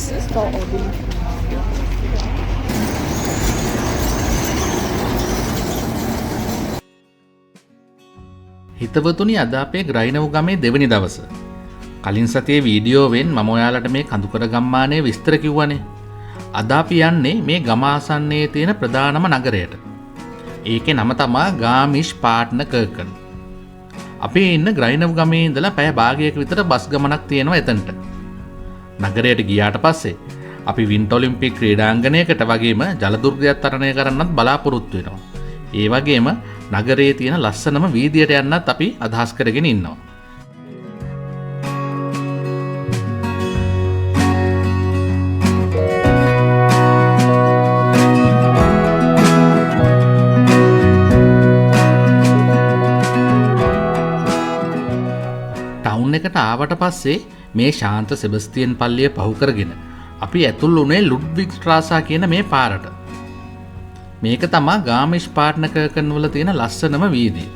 services for OB. හිතවතුනි අද අපේ ග්‍රයිනව් ගමේ දෙවනි දවස. කලින් සතියේ වීඩියෝවෙන් මම ඔයාලට මේ කඳුකර ගම්මානයේ විස්තර කිව්වනේ. අද අපි යන්නේ මේ ගම ආසන්නයේ තියෙන ප්‍රධානම නගරයට. ඒකේ නම තමයි ගාමිෂ් පාට්නකර්කන්. අපි ඉන්න ග්‍රයිනව් ගමේ ඉඳලා පැය භාගයක විතර බස් ගමනක් තියෙනවා එතනට. නගරයට ගියාට පස්සේ අපි වින්ටර් ඔලිම්පික් ක්‍රීඩාංගණයකට වගේම ජල දුර්ගයක් තරණය කරන්නත් බලාපොරොත්තු වෙනවා. ඒ වගේම නගරයේ තියෙන ලස්සනම වීදියට යන්නත් අපි අදහස් කරගෙන ඉන්නවා. ටවුන් එකට ආවට පස්සේ මේ ශාන්ත සෙබස්තියන් පල්ලිය පහු කරගෙන අපි ඇතුල් වුණේ ලුඩ්විග් ස්ට්‍රාසා කියන මේ පාරට. මේක තමා ගාමිෂ් පාට්නකර්කන් වල තියෙන ලස්සනම වීදිය.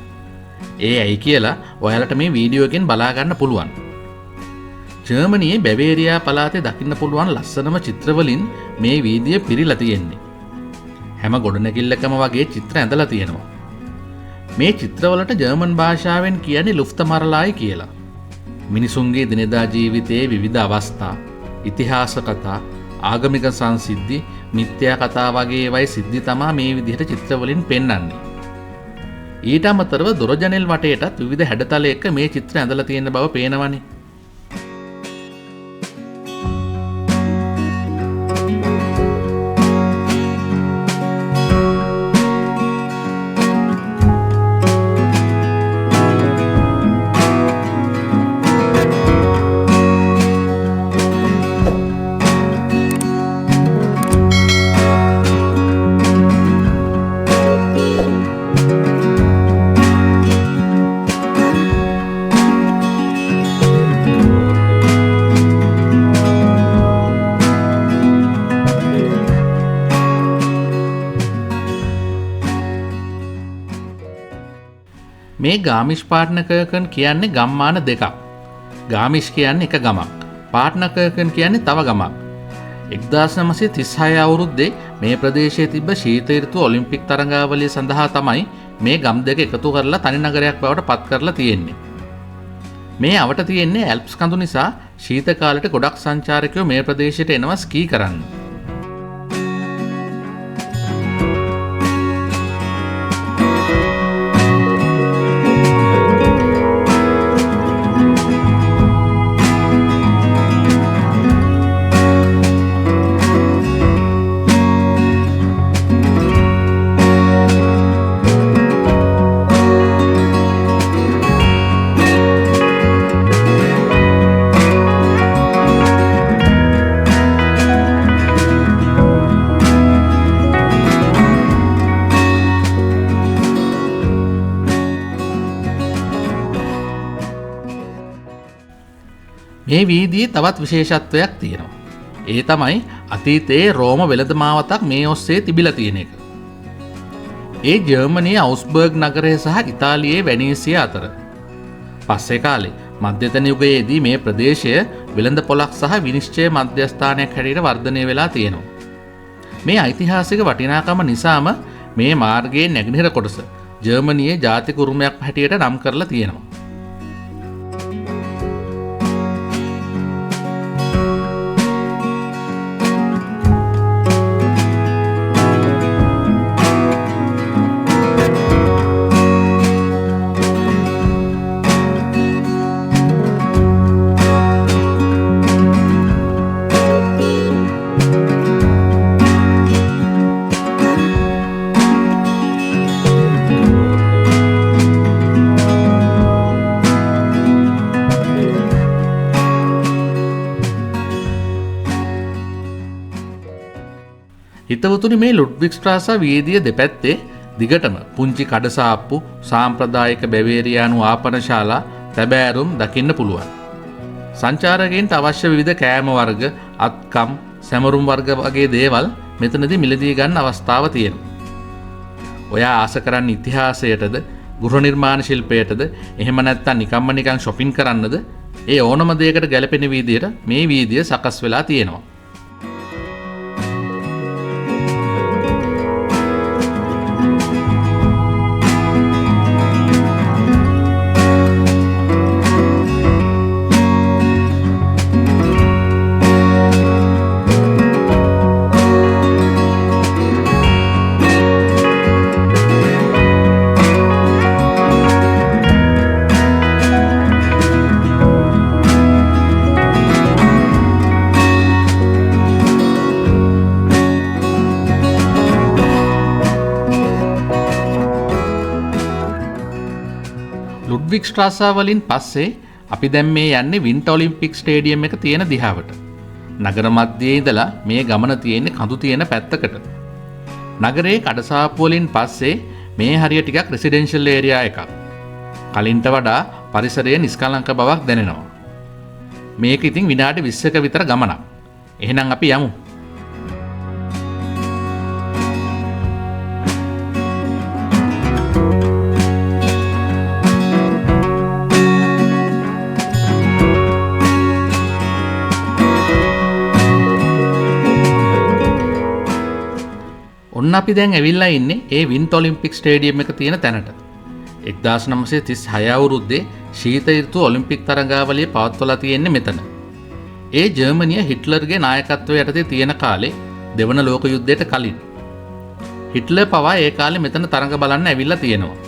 ඒ ඇයි කියලා ඔයාලට මේ වීඩියෝ එකෙන් බලා ගන්න පුළුවන්. ජර්මනියේ බැවේරියා පළාතේ දකින්න පුළුවන් ලස්සනම චිත්‍ර වලින් මේ වීදිය පිරීලා තියෙන්නේ. හැම ගොඩනැගිල්ලකම වගේ චිත්‍ර ඇඳලා තියෙනවා. මේ චිත්‍රවලට ජර්මන් භාෂාවෙන් කියන්නේ ලුෆ්තමරලායි කියලා. මිනිසුන්ගේ දිනදා ජීවිතයේ විවිධ අවස්ථා, ඉතිහාස කතා, ආගමික සංසිද්ධි, මිත්‍යා කතා වගේ ඒවායි සිද්ධි තමා මේ විදිහට චිත්‍රවලින් පෙන්වන්නේ. ඊට අමතරව දොරජනෙල් වටේටත් විවිධ හැඩතල එක්ක මේ චිත්‍ර ඇඳලා තියෙන බව පේනවනේ. මේ ගාමිෂ් පාට්නකර්කන් කියන්නේ ගම්මාන දෙකක්. ගාමිෂ් කියන්නේ එක ගමක්. පාට්නකර්කන් කියන්නේ තව ගමක්. 1936 අවුරුද්දේ මේ ප්‍රදේශයේ තිබ්බ ශීත ඍතු ඔලිම්පික් තරඟාවලිය සඳහා තමයි මේ ගම් දෙක එකතු කරලා තනි නගරයක් බවට පත් කරලා තියෙන්නේ. මේ අවට තියෙන්නේ ඇල්ප්ස් කඳු නිසා ශීත කාලෙට ගොඩක් සංචාරකයෝ මේ ප්‍රදේශයට එනවා ස්කී කරන්න. මේ වීදියේ තවත් විශේෂත්වයක් තියෙනවා. ඒ තමයි අතීතයේ රෝම වෙළඳ මාවතක් මේ ඔස්සේ තිබිලා තියෙන එක. ඒ ජර්මනියේ අවුස්බර්ග් නගරය සහ ඉතාලියේ වෙනීසිය අතර. පස්සේ කාලේ මධ්‍යතන යුගයේදී මේ ප්‍රදේශය වෙළඳ පොළක් සහ විනිශ්චය මධ්‍යස්ථානයක් හැටියට වර්ධනය වෙලා තියෙනවා. මේ ඓතිහාසික වටිනාකම නිසාම මේ මාර්ගයේ නැගෙනහිර කොටස ජර්මනියේ ජාතික උරුමයක් හැටියට නම් කරලා තියෙනවා. හිතවතුනි මේ ලුඩ්විග් ස්ට්‍රාසා වීදිය දෙපැත්තේ දිගටම පුංචි කඩසාප්පු, සාම්ප්‍රදායික බැවේරියානු ආපනශාලා, තැබෑරුම් දකින්න පුළුවන්. සංචාරකයන්ට අවශ්‍ය විවිධ කෑම වර්ග, අත්කම්, සැමරුම් වර්ග වගේ දේවල් මෙතනදී මිලදී ගන්න අවස්ථාව තියෙනවා. ඔයා ආස කරන්නේ ඉතිහාසයටද, ගෘහ නිර්මාණ ශිල්පයටද, එහෙම නැත්නම් නිකන් shopping කරන්නද? ඒ ඕනම දෙයකට ගැලපෙන විදියට මේ වීදිය සකස් වෙලා තියෙනවා. ලුඩ්විග් ස්ට්‍රාසා වලින් පස්සේ අපි දැන් මේ යන්නේ වින්ටර් ඔලිම්පික් ස්ටේඩියම් එක තියෙන දිහාවට. නගර මැදයේ ඉඳලා මේ ගමන තියෙන්නේ කඳු තියෙන පැත්තකට. නගරයේ කඩසාප්පු වලින් පස්සේ මේ හරිය ටිකක් රෙසිඩෙන්ෂල් ඒරියා එකක්. කලින්ට වඩා පරිසරයේ නිස්කලංක බවක් දැනෙනවා. මේක ඉතින් විනාඩි 20ක විතර ගමනක්. එහෙනම් අපි යමු. ඔන්න අපි දැන් ඇවිල්ලා ඉන්නේ ඒ වින්ටර් ඔලිම්පික් ස්ටේඩියම් එක තියෙන තැනට. 1936 අවුරුද්දේ ශීත ඍතු ඔලිම්පික් තරඟාවලිය පවත්වලා තියෙන්නේ මෙතන. ඒ ජර්මනිය හිට්ලර්ගේ නායකත්වය යටතේ තියෙන කාලේ දෙවන ලෝක යුද්ධයට කලින්. හිට්ලර් පවා ඒ කාලේ මෙතන තරඟ බලන්න ඇවිල්ලා තියෙනවා.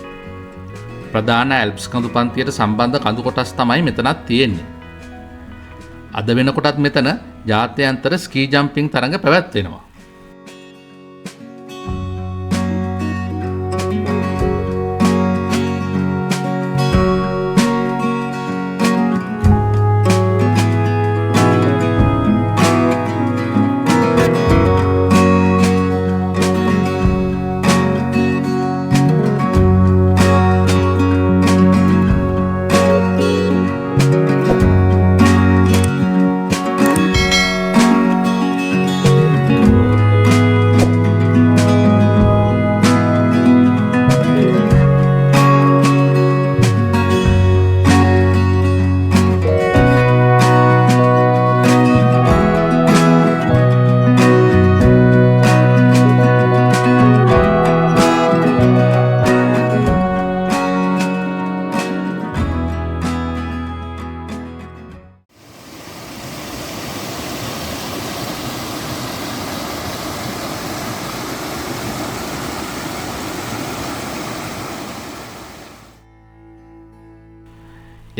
ප්‍රධාන ඇල්ප්ස් කඳු පන්තියට සම්බන්ධ කඳු කොටස් තමයි මෙතනත් තියෙන්නේ. අද වෙනකොටත් මෙතන ජාත්‍යන්තර ස්කී ජම්පින් තරඟ පැවැත්වෙනවා.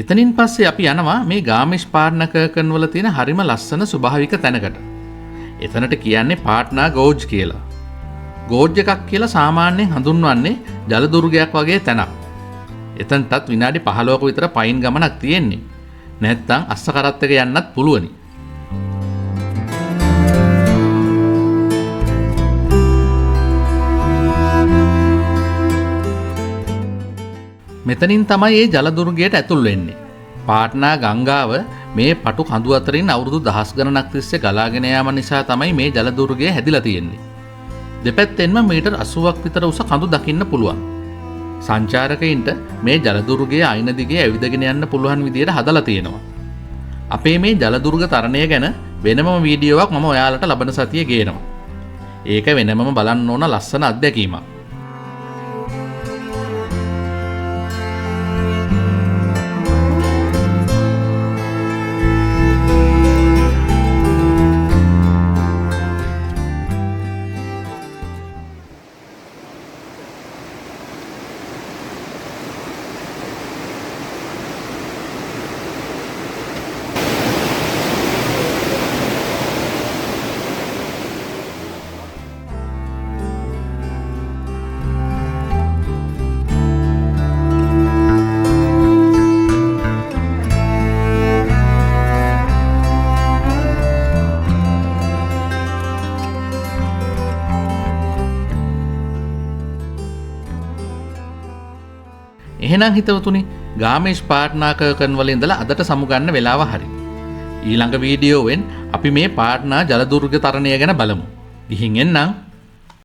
එතනින් පස්සේ අපි යනවා මේ ගාමිෂ් පාට්නාකර්කන් වල තියෙන හරිම ලස්සන ස්වභාවික තැනකට. එතනට කියන්නේ පාට්නා ගෝජ් කියලා. ගෝජ් එකක් කියලා සාමාන්‍යයෙන් හඳුන්වන්නේ ජල දුර්ගයක් වගේ තැනක්. එතනටත් විනාඩි 15ක විතර පයින් ගමනක් තියෙන්නේ. නැත්නම් අස්ස කරත් එක යන්නත් පුළුවනි. මෙතනින් තමයි මේ ජල දුර්ගයට ඇතුල් වෙන්නේ. පාට්නා ගංගාව මේ පටු කඳු අතරින් අවුරුදු දහස් ගණනක් තිස්සේ ගලාගෙන යාම නිසා තමයි මේ ජල දුර්ගය හැදිලා තියෙන්නේ. දෙපැත්තෙන්ම මීටර් 80ක් විතර උස කඳු දකින්න පුළුවන්. සංචාරකයින්ට මේ ජල දුර්ගයේ අයින දිගේ ඇවිදගෙන යන්න පුළුවන් විදියට හදලා තියෙනවා. අපේ මේ ජල දුර්ග තරණය ගැන වෙනම වීඩියෝවක් මම ඔයාලට ලබන සතියේ ගේනවා. ඒක වෙනමම බලන්න ඕන ලස්සන අත්දැකීමක්. එහෙනම් හිතවතුනි ගාමිෂ් පාට්නාකර්කන් වල ඉඳලා අදට සමුගන්න වෙලාව හරි. ඊළඟ වීඩියෝවෙන් අපි මේ පාට්නා ජල දුර්ග තරණය ගැන බලමු. ගිහින් එන්නම්.